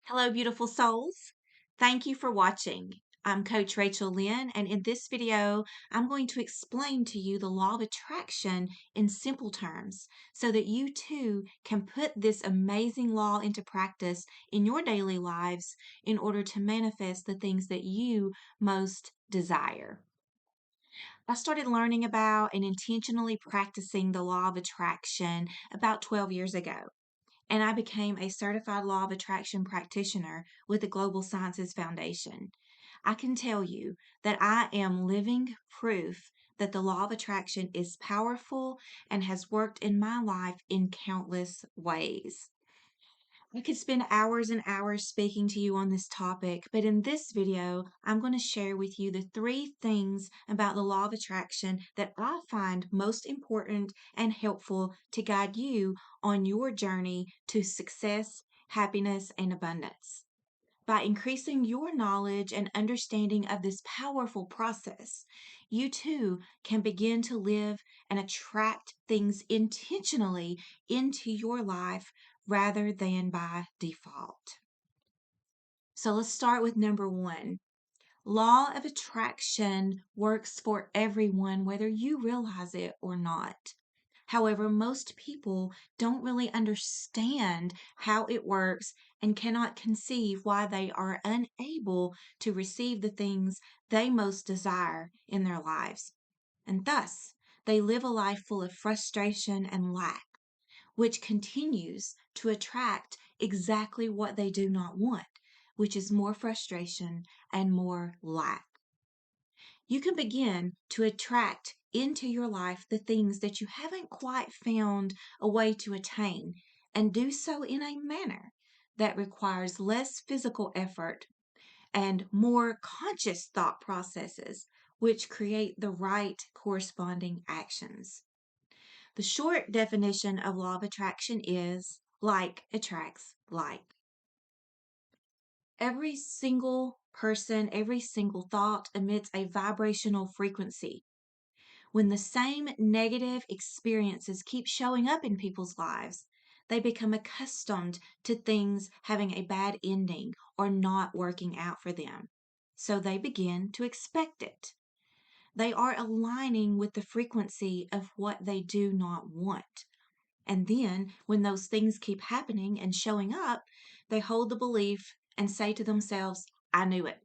Hello, beautiful souls. Thank you for watching. I'm Coach Rachel Lynn, and in this video, I'm going to explain to you the law of attraction in simple terms so that you too can put this amazing law into practice in your daily lives in order to manifest the things that you most desire. I started learning about and intentionally practicing the law of attraction about 12 years ago, and I became a certified law of attraction practitioner with the Global Sciences Foundation. I can tell you that I am living proof that the law of attraction is powerful and has worked in my life in countless ways. I could spend hours and hours speaking to you on this topic, but in this video, I'm going to share with you the 3 things about the law of attraction that I find most important and helpful to guide you on your journey to success, happiness, and abundance. By increasing your knowledge and understanding of this powerful process, you too can begin to live and attract things intentionally into your life rather than by default. So let's start with number 1. Law of attraction works for everyone, whether you realize it or not. However, most people don't really understand how it works and cannot conceive why they are unable to receive the things they most desire in their lives. And thus, they live a life full of frustration and lack, which continues to attract exactly what they do not want, which is more frustration and more lack. You can begin to attract into your life the things that you haven't quite found a way to attain, and do so in a manner that requires less physical effort and more conscious thought processes, which create the right corresponding actions. The short definition of law of attraction is like attracts like. Every single person, every single thought emits a vibrational frequency. When the same negative experiences keep showing up in people's lives, they become accustomed to things having a bad ending or not working out for them. So they begin to expect it. They are aligning with the frequency of what they do not want. And then, when those things keep happening and showing up, they hold the belief and say to themselves, I knew it,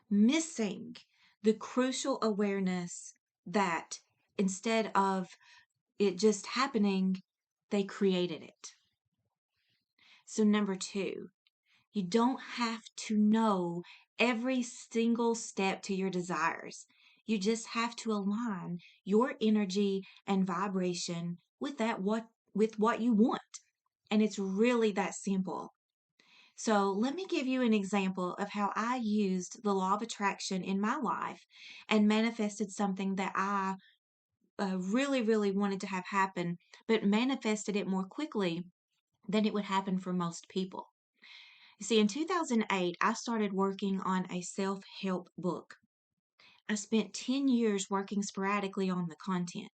missing the crucial awareness that instead of it just happening, they created it. So, number 2, you don't have to know every single step to your desires. You just have to align your energy and vibration with what you want. And it's really that simple. So let me give you an example of how I used the law of attraction in my life and manifested something that I really, really wanted to have happen, but manifested it more quickly than it would happen for most people. You see, in 2008, I started working on a self help book. I spent 10 years working sporadically on the content.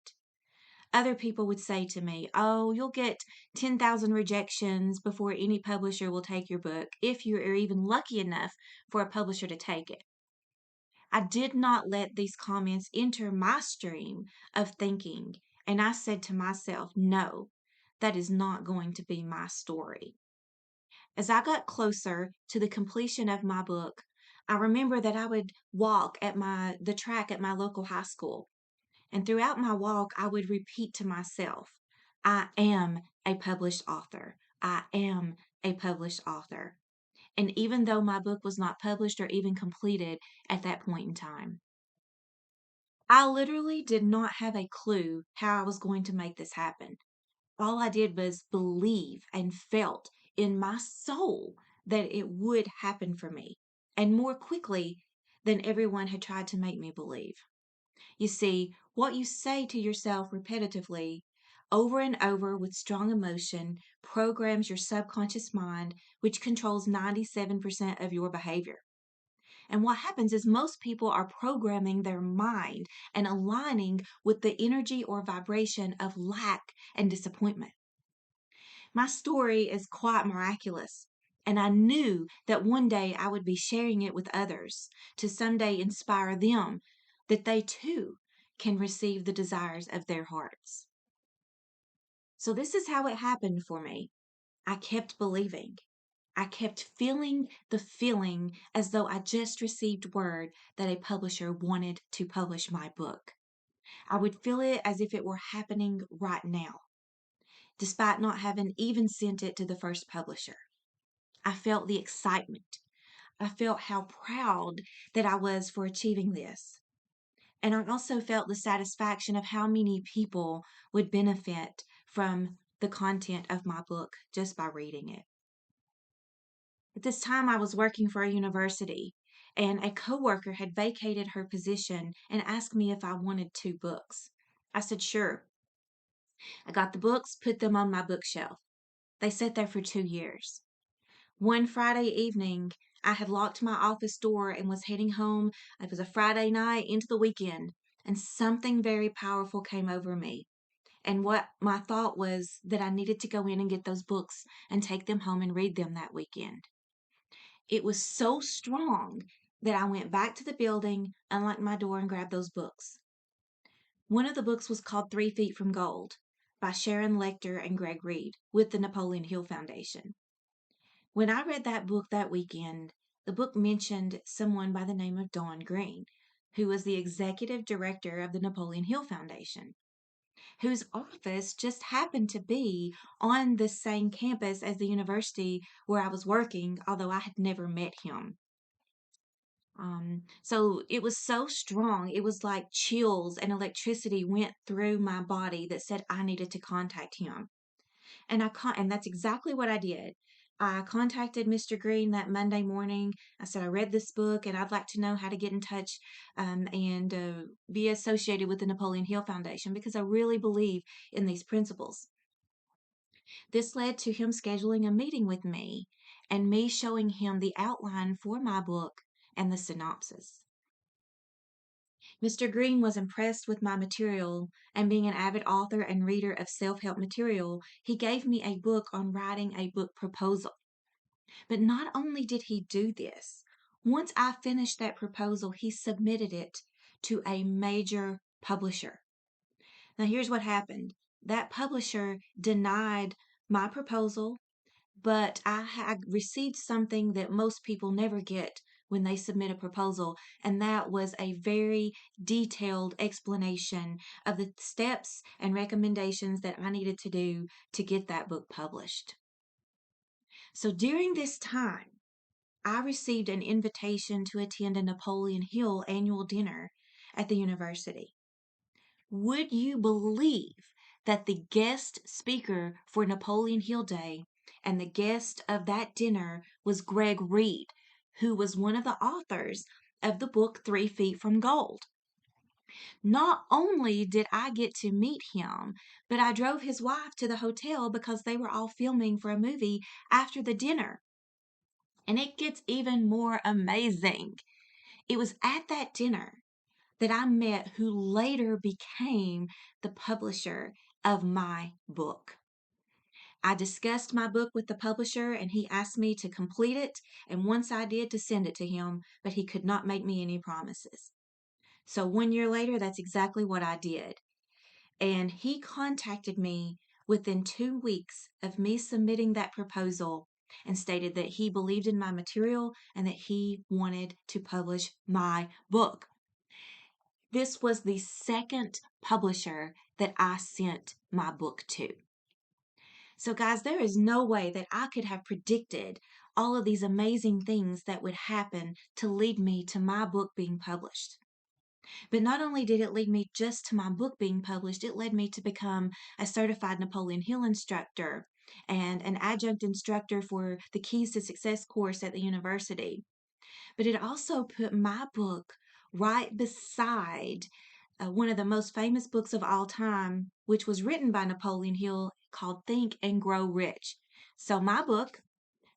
Other people would say to me, oh, you'll get 10,000 rejections before any publisher will take your book, if you are even lucky enough for a publisher to take it. I did not let these comments enter my stream of thinking, and I said to myself, no, that is not going to be my story. As I got closer to the completion of my book, I remember that I would walk at the track at my local high school. And throughout my walk, I would repeat to myself, I am a published author. I am a published author. And even though my book was not published or even completed at that point in time, I literally did not have a clue how I was going to make this happen. All I did was believe and felt in my soul that it would happen for me, and more quickly than everyone had tried to make me believe. You see, what you say to yourself repetitively, over and over with strong emotion, programs your subconscious mind, which controls 97% of your behavior. And what happens is most people are programming their mind and aligning with the energy or vibration of lack and disappointment. My story is quite miraculous. And I knew that one day I would be sharing it with others to someday inspire them that they too can receive the desires of their hearts. So, this is how it happened for me. I kept believing. I kept feeling the feeling as though I just received word that a publisher wanted to publish my book. I would feel it as if it were happening right now, despite not having even sent it to the first publisher. I felt the excitement. I felt how proud that I was for achieving this. And I also felt the satisfaction of how many people would benefit from the content of my book just by reading it. At this time, I was working for a university, and a coworker had vacated her position and asked me if I wanted 2 books. I said, sure. I got the books, put them on my bookshelf. They sat there for 2 years. One Friday evening, I had locked my office door and was heading home. It was a Friday night into the weekend, and something very powerful came over me. And what my thought was that I needed to go in and get those books and take them home and read them that weekend. It was so strong that I went back to the building, unlocked my door, and grabbed those books. One of the books was called 3 Feet from Gold by Sharon Lechter and Greg Reed with the Napoleon Hill Foundation. When I read that book that weekend, the book mentioned someone by the name of Dawn Green, who was the executive director of the Napoleon Hill Foundation, whose office just happened to be on the same campus as the university where I was working, although I had never met him. So it was so strong. It was like chills and electricity went through my body that said I needed to contact him. And that's exactly what I did. I contacted Mr. Green that Monday morning. I said I read this book and I'd like to know how to get in touch and be associated with the Napoleon Hill Foundation because I really believe in these principles. This led to him scheduling a meeting with me and me showing him the outline for my book and the synopsis. Mr. Green was impressed with my material, and being an avid author and reader of self help material, he gave me a book on writing a book proposal. But not only did he do this, once I finished that proposal, he submitted it to a major publisher. Now, here's what happened that publisher denied my proposal, but I had received something that most people never get when they submit a proposal, and that was a very detailed explanation of the steps and recommendations that I needed to do to get that book published. So during this time, I received an invitation to attend a Napoleon Hill annual dinner at the university. Would you believe that the guest speaker for Napoleon Hill Day and the guest of that dinner was Greg Reed, who was one of the authors of the book 3 Feet from Gold? Not only did I get to meet him, but I drove his wife to the hotel because they were all filming for a movie after the dinner. And it gets even more amazing. It was at that dinner that I met who later became the publisher of my book. I discussed my book with the publisher and he asked me to complete it, and once I did, to send it to him, but he could not make me any promises. So 1 year later, that's exactly what I did. And he contacted me within 2 weeks of me submitting that proposal and stated that he believed in my material and that he wanted to publish my book. This was the second publisher that I sent my book to. So, guys, there is no way that I could have predicted all of these amazing things that would happen to lead me to my book being published. But not only did it lead me just to my book being published, it led me to become a certified Napoleon Hill instructor and an adjunct instructor for the Keys to Success course at the university. But it also put my book right beside one of the most famous books of all time, which was written by Napoleon Hill called Think and Grow Rich. So, my book,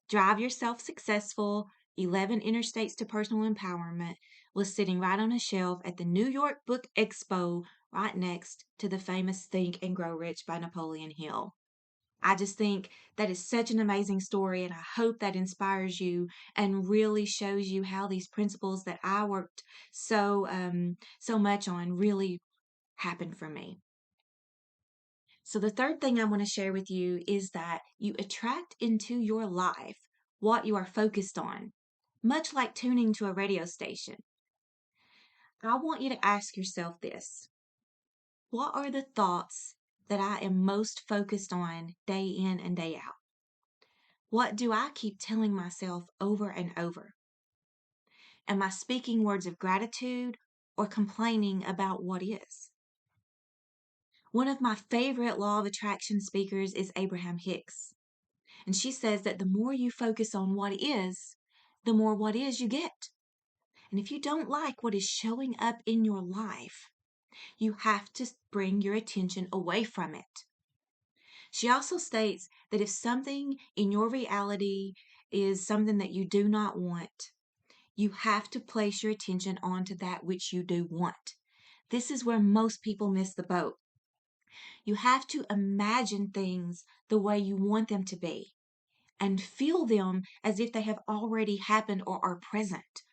Drive Yourself Successful 11 Interstates to Personal Empowerment, was sitting right on a shelf at the New York Book Expo, right next to the famous Think and Grow Rich by Napoleon Hill. I just think that is such an amazing story, and I hope that inspires you and really shows you how these principles that I worked so much on really happened for me. So the third thing I want to share with you is that you attract into your life what you are focused on, much like tuning to a radio station. I want you to ask yourself this: what are the thoughts that I am most focused on day in and day out? What do I keep telling myself over and over? Am I speaking words of gratitude or complaining about what is? One of my favorite law of attraction speakers is Abraham Hicks. And she says that the more you focus on what is, the more what is you get. And if you don't like what is showing up in your life, you have to bring your attention away from it. She also states that if something in your reality is something that you do not want, you have to place your attention onto that which you do want. This is where most people miss the boat. You have to imagine things the way you want them to be and feel them as if they have already happened or are present.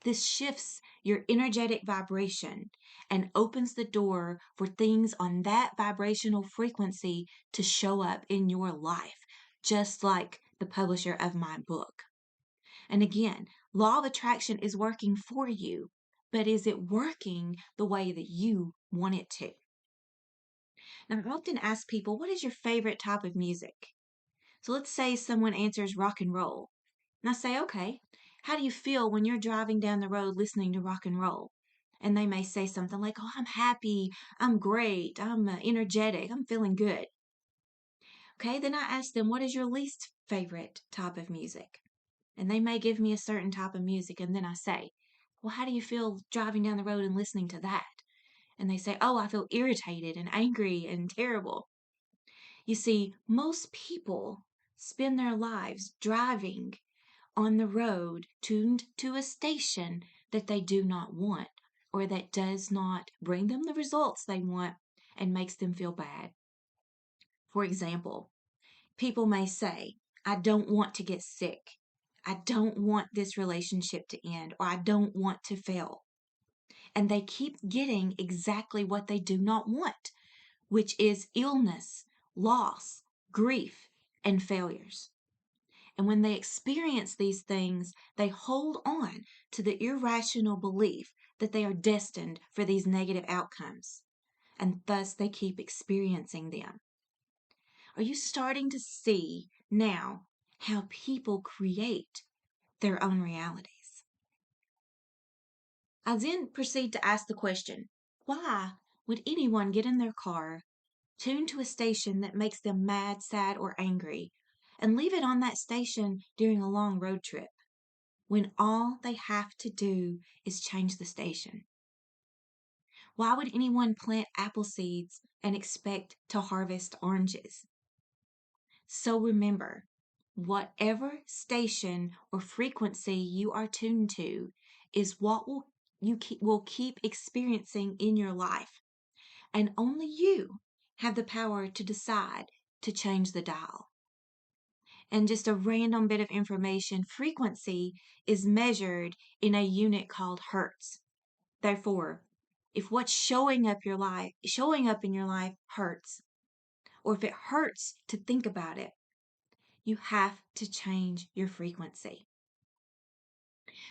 This shifts your energetic vibration and opens the door for things on that vibrational frequency to show up in your life, just like the publisher of my book. And again, law of attraction is working for you, but is it working the way that you want it to? Now, I often ask people, what is your favorite type of music? So let's say someone answers rock and roll. And I say, okay, how do you feel when you're driving down the road listening to rock and roll? And they may say something like, oh, I'm happy, I'm great, I'm energetic, I'm feeling good. Okay, then I ask them, what is your least favorite type of music? And they may give me a certain type of music. And then I say, well, how do you feel driving down the road and listening to that? And they say, oh, I feel irritated and angry and terrible. You see, most people spend their lives driving on the road tuned to a station that they do not want or that does not bring them the results they want and makes them feel bad. For example, people may say, I don't want to get sick. I don't want this relationship to end, or I don't want to fail. And they keep getting exactly what they do not want, which is illness, loss, grief, and failures. And when they experience these things, they hold on to the irrational belief that they are destined for these negative outcomes. And thus they keep experiencing them. Are you starting to see now how people create their own realities? I then proceed to ask the question, why would anyone get in their car, tune to a station that makes them mad, sad, or angry, and leave it on that station during a long road trip, when all they have to do is change the station? Why would anyone plant apple seeds and expect to harvest oranges? So remember, whatever station or frequency you are tuned to is what will keep experiencing in your life. And only you have the power to decide to change the dial. And just a random bit of information, frequency is measured in a unit called hertz. Therefore, if what's showing up in your life hurts, or if it hurts to think about it, you have to change your frequency.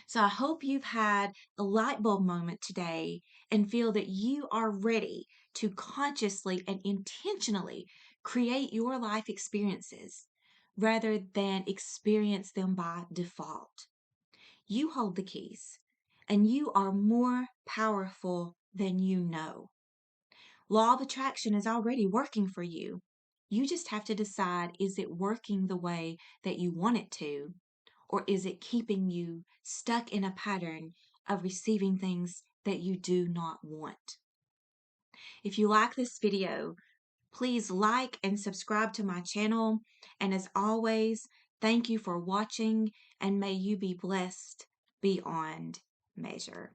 So I hope you've had a light bulb moment today and feel that you are ready to consciously and intentionally create your life experiences rather than experience them by default. You hold the keys, and you are more powerful than you know. Law of attraction is already working for you. You just have to decide, is it working the way that you want it to, or is it keeping you stuck in a pattern of receiving things that you do not want? If you like this video, please like and subscribe to my channel. And as always, thank you for watching, and may you be blessed beyond measure.